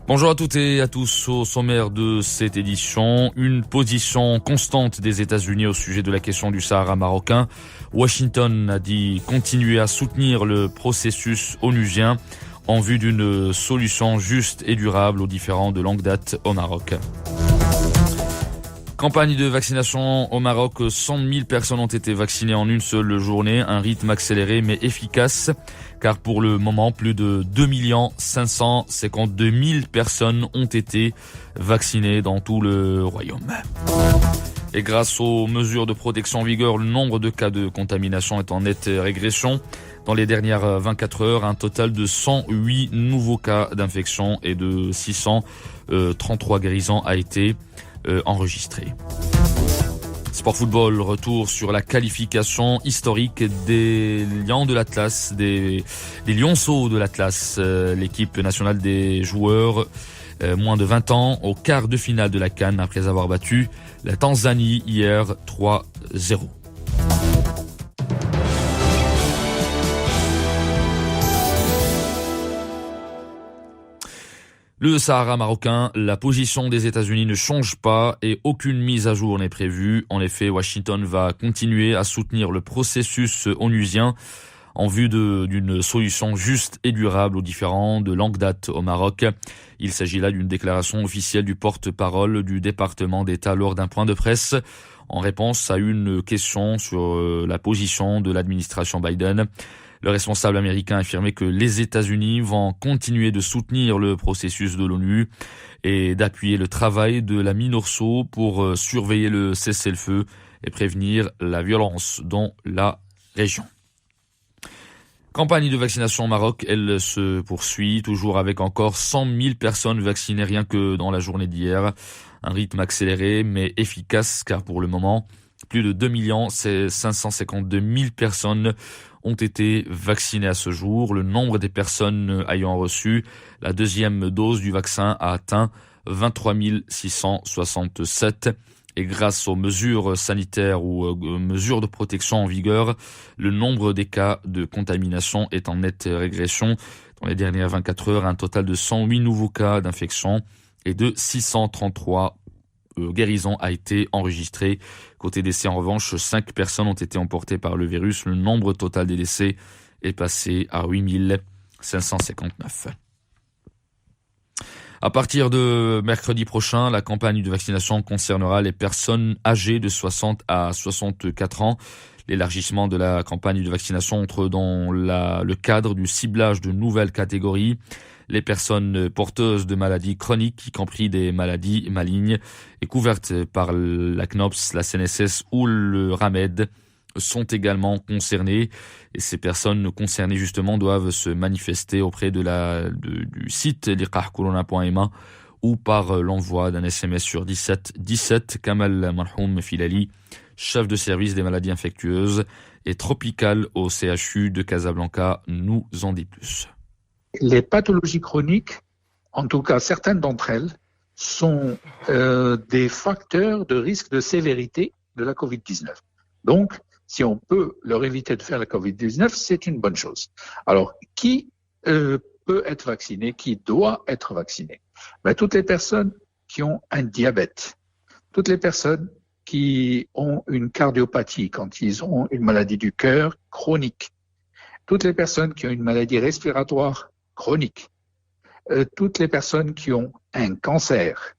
Bonjour à toutes et à tous. Au sommaire de cette édition, une position constante des États-Unis au sujet de la question du Sahara marocain. Washington a dit continuer à soutenir le processus onusien en vue d'une solution juste et durable aux différends de longue date au Maroc. Campagne de vaccination au Maroc, 100 000 personnes ont été vaccinées en une seule journée, un rythme accéléré mais efficace, car pour le moment, plus de 2 552 000 personnes ont été vaccinées dans tout le royaume. Et grâce aux mesures de protection en vigueur, le nombre de cas de contamination est en nette régression. Dans les dernières 24 heures, un total de 108 nouveaux cas d'infection et de 633 guérisons a été enregistré. Sport football, retour sur la qualification historique des Lions de l'Atlas, des Lionceaux de l'Atlas, l'équipe nationale des joueurs moins de 20 ans au quart de finale de la CAN après avoir battu la Tanzanie hier 3-0. Le Sahara marocain, la position des États-Unis ne change pas et aucune mise à jour n'est prévue. En effet, Washington va continuer à soutenir le processus onusien en vue d'une solution juste et durable aux différends de longue date au Maroc. Il s'agit là d'une déclaration officielle du porte-parole du département d'État lors d'un point de presse en réponse à une question sur la position de l'administration Biden. Le responsable américain a affirmé que les États-Unis vont continuer de soutenir le processus de l'ONU et d'appuyer le travail de la MINURSO pour surveiller le cessez-le-feu et prévenir la violence dans la région. Campagne de vaccination au Maroc, elle se poursuit, toujours avec encore 100 000 personnes vaccinées rien que dans la journée d'hier. Un rythme accéléré mais efficace car pour le moment, plus de 2 552 000 personnes ont été vaccinées à ce jour. Le nombre des personnes ayant reçu la deuxième dose du vaccin a atteint 23 667. Et grâce aux mesures sanitaires ou mesures de protection en vigueur, le nombre des cas de contamination est en nette régression. Dans les dernières 24 heures, un total de 108 nouveaux cas d'infection et de 633 guérisons a été enregistré. Côté décès, en revanche, 5 personnes ont été emportées par le virus. Le nombre total des décès est passé à 8 559. À partir de mercredi prochain, la campagne de vaccination concernera les personnes âgées de 60 à 64 ans. L'élargissement de la campagne de vaccination entre dans le cadre du ciblage de nouvelles catégories. Les personnes porteuses de maladies chroniques, y compris des maladies malignes, et couvertes par la CNOPS, la CNSS ou le RAMED, sont également concernées. Et ces personnes concernées, justement, doivent se manifester auprès du site liqahcorona.ma ou par l'envoi d'un SMS sur 17 17. Kamal Marhoum Filali, chef de service des maladies infectieuses et tropicales au CHU de Casablanca, nous en dit plus. Les pathologies chroniques, en tout cas certaines d'entre elles, sont des facteurs de risque de sévérité de la Covid-19. Donc, si on peut leur éviter de faire la Covid-19, c'est une bonne chose. Alors, qui peut être vacciné, qui doit être vacciné? Toutes les personnes qui ont un diabète, toutes les personnes qui ont une cardiopathie, quand ils ont une maladie du cœur chronique, toutes les personnes qui ont une maladie respiratoire chronique, toutes les personnes qui ont un cancer.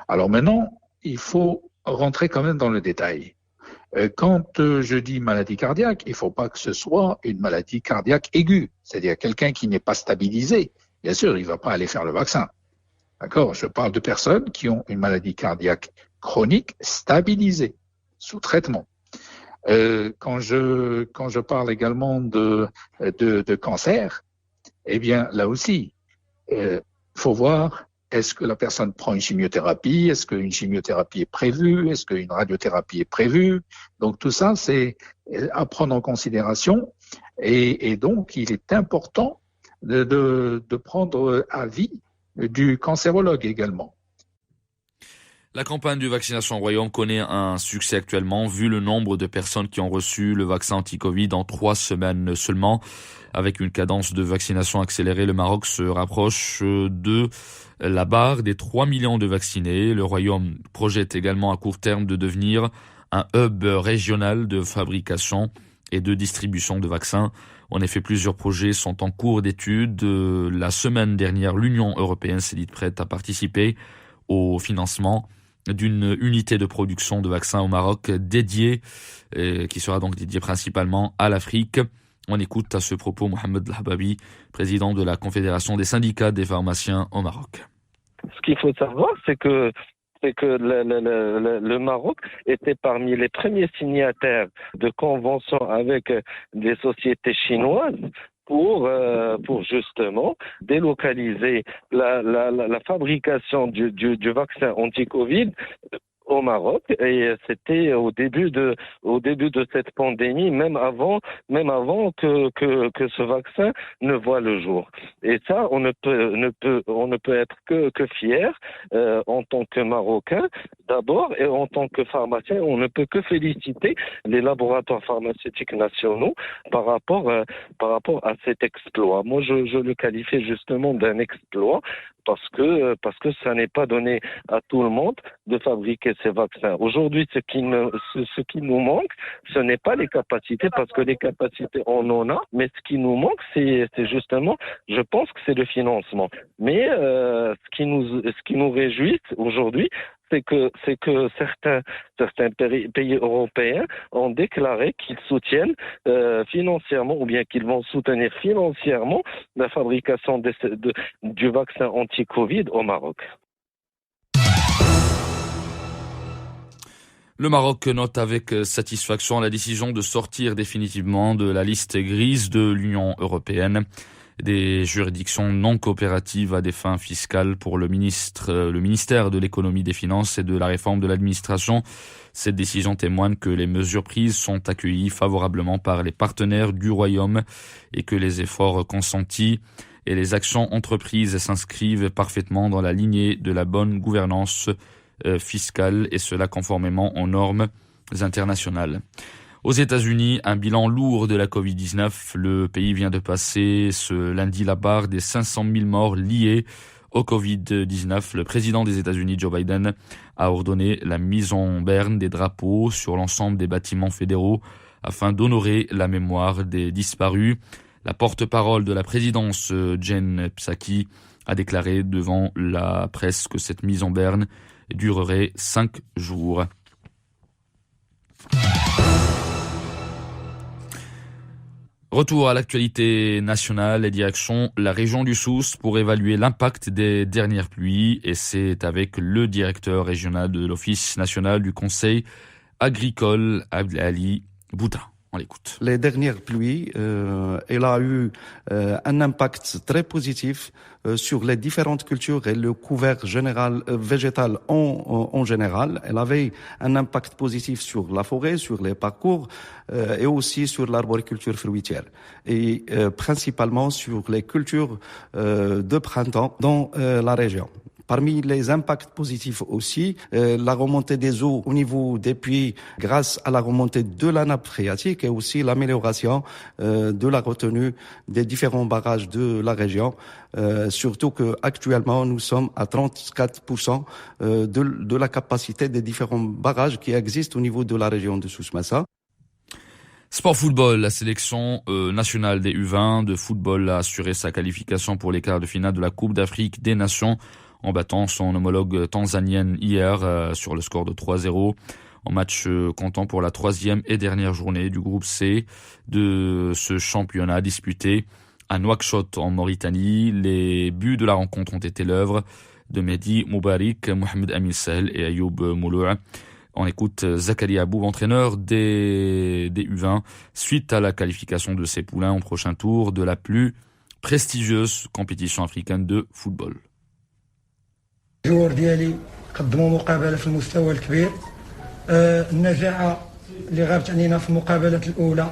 Alors maintenant, il faut rentrer quand même dans le détail. Quand je dis maladie cardiaque, il ne faut pas que ce soit une maladie cardiaque aiguë, c'est-à-dire quelqu'un qui n'est pas stabilisé. Bien sûr, il ne va pas aller faire le vaccin. D'accord? Je parle de personnes qui ont une maladie cardiaque chronique stabilisée, sous traitement. Quand je parle également de cancer, eh bien, là aussi, faut voir, est-ce que la personne prend une chimiothérapie? Est-ce qu'une chimiothérapie est prévue? Est-ce qu'une radiothérapie est prévue? Donc, tout ça, c'est à prendre en considération. Et donc, il est important de prendre avis du cancérologue également. La campagne de vaccination au Royaume connaît un succès actuellement, vu le nombre de personnes qui ont reçu le vaccin anti-Covid en 3 semaines seulement. Avec une cadence de vaccination accélérée, le Maroc se rapproche de la barre des 3 millions de vaccinés. Le Royaume projette également à court terme de devenir un hub régional de fabrication et de distribution de vaccins. En effet, plusieurs projets sont en cours d'étude. La semaine dernière, l'Union européenne s'est dite prête à participer au financement d'une unité de production de vaccins au Maroc dédiée, qui sera donc dédiée principalement à l'Afrique. On écoute à ce propos Mohamed Lahababi, président de la Confédération des syndicats des pharmaciens au Maroc. Ce qu'il faut savoir, c'est que le Maroc était parmi les premiers signataires de conventions avec des sociétés chinoises pour justement délocaliser la fabrication du vaccin anti-Covid au Maroc, et c'était au début de cette pandémie, même avant que ce vaccin ne voit le jour. Et ça, on ne peut être que fier en tant que Marocain d'abord, et en tant que pharmacien, on ne peut que féliciter les laboratoires pharmaceutiques nationaux par rapport à cet exploit. Moi, je le qualifie justement d'un exploit parce que ça n'est pas donné à tout le monde de fabriquer ces vaccins. Aujourd'hui, ce qui nous manque, ce n'est pas les capacités, parce que les capacités, on en a, mais ce qui nous manque, c'est justement, je pense que c'est le financement. Mais ce qui nous réjouit aujourd'hui, c'est que certains pays européens ont déclaré qu'ils soutiennent financièrement, ou bien qu'ils vont soutenir financièrement la fabrication du vaccin anti-Covid au Maroc. Le Maroc note avec satisfaction la décision de sortir définitivement de la liste grise de l'Union européenne des juridictions non coopératives à des fins fiscales pour le ministère de l'économie, des finances et de la réforme de l'administration. Cette décision témoigne que les mesures prises sont accueillies favorablement par les partenaires du Royaume et que les efforts consentis et les actions entreprises s'inscrivent parfaitement dans la lignée de la bonne gouvernance fiscale, et cela conformément aux normes internationales. Aux États-Unis, un bilan lourd de la Covid-19. Le pays vient de passer ce lundi la barre des 500 000 morts liés au Covid-19. Le président des États-Unis, Joe Biden, a ordonné la mise en berne des drapeaux sur l'ensemble des bâtiments fédéraux afin d'honorer la mémoire des disparus. La porte-parole de la présidence, Jen Psaki, a déclaré devant la presse que cette mise en berne durerait 5 jours. Retour à l'actualité nationale et direction la région du Souss pour évaluer l'impact des dernières pluies, et c'est avec le directeur régional de l'Office national du Conseil agricole, Abdelali Bouta. On l'écoute. Les dernières pluies, elle a eu un impact très positif sur les différentes cultures et le couvert général végétal en général. Elle avait un impact positif sur la forêt, sur les parcours et aussi sur l'arboriculture fruitière, et principalement sur les cultures de printemps dans la région. Parmi les impacts positifs aussi, la remontée des eaux au niveau des puits grâce à la remontée de la nappe phréatique, et aussi l'amélioration de la retenue des différents barrages de la région. Surtout qu'actuellement, nous sommes à 34% de la capacité des différents barrages qui existent au niveau de la région de Souss-Massa. Sport football, la sélection nationale des U20 de football a assuré sa qualification pour les quarts de finale de la Coupe d'Afrique des Nations en battant son homologue tanzanienne hier sur le score de 3-0 en match comptant pour la 3e et dernière journée du groupe C de ce championnat disputé à Nouakchott en Mauritanie. Les buts de la rencontre ont été l'œuvre de Mehdi Moubarik, Mohamed Amin Sahel et Ayoub Mouloua. On écoute Zakaria Aboub, entraîneur des U20, suite à la qualification de ses poulains au prochain tour de la plus prestigieuse compétition africaine de football. الجوار ديالي قدموا مقابله في المستوى الكبير. النجاعه اللي غابت علينا في المقابله الاولى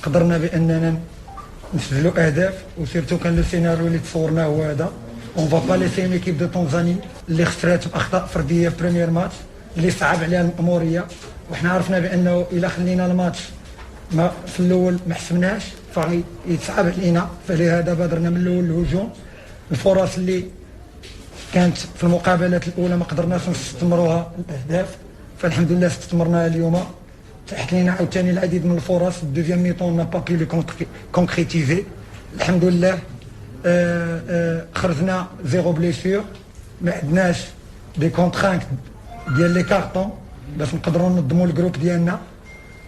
قدرنا باننا نسجلوا اهداف، وسيرتو كان لو سيناريو اللي تصورناه هو هذا، On va pas laisser une équipe de Tanzanie اللي خسرت بأخطاء فردية في بريمير ماتش اللي صعب عليها المأمورية وإحنا عرفنا بأنه إلا خلينا الماتش ما في الأول ما حسبناش فيتصعب علينا فلهذا بادرنا من الأول الهجوم الفرص اللي كانت في المقابلات الأولى ما قدرناش نستمروها الأهداف فالحمد لله استثمرناها اليوم تحت لنا عاوتاني العديد من الفرص الدوزيام ميطون نا با بي لو كونكريتيزي الحمد لله خرجنا زيرو بليسيور ما عندناش دي كونترانت ديال لي كارطون باش نقدروا ننظموا الجروب ديالنا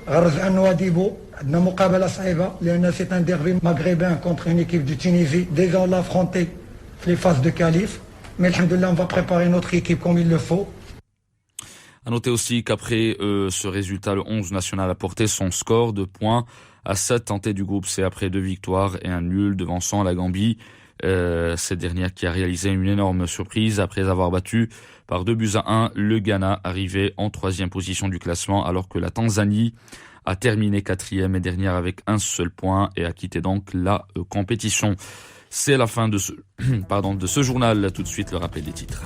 غنرجعوا نواديبو عندنا مقابله صعيبه لان سي ان ديربي ماغريبان كونتر اون ايكيب دو تونيزي ديجا لافرونتي في لي فاز دو كاليف مي الحمد لله on va préparer notre équipe comme il le faut. À noter aussi qu'après ce résultat, le 11 national a porté son score de points à 7 tentés du groupe C après 2 victoires et un nul devançant la Gambie. Cette dernière qui a réalisé une énorme surprise après avoir battu par 2-1 le Ghana, arrivé en 3e position du classement, alors que la Tanzanie a terminé 4e et dernière avec un seul point et a quitté donc la compétition. C'est la fin de ce journal. Tout de suite, le rappel des titres.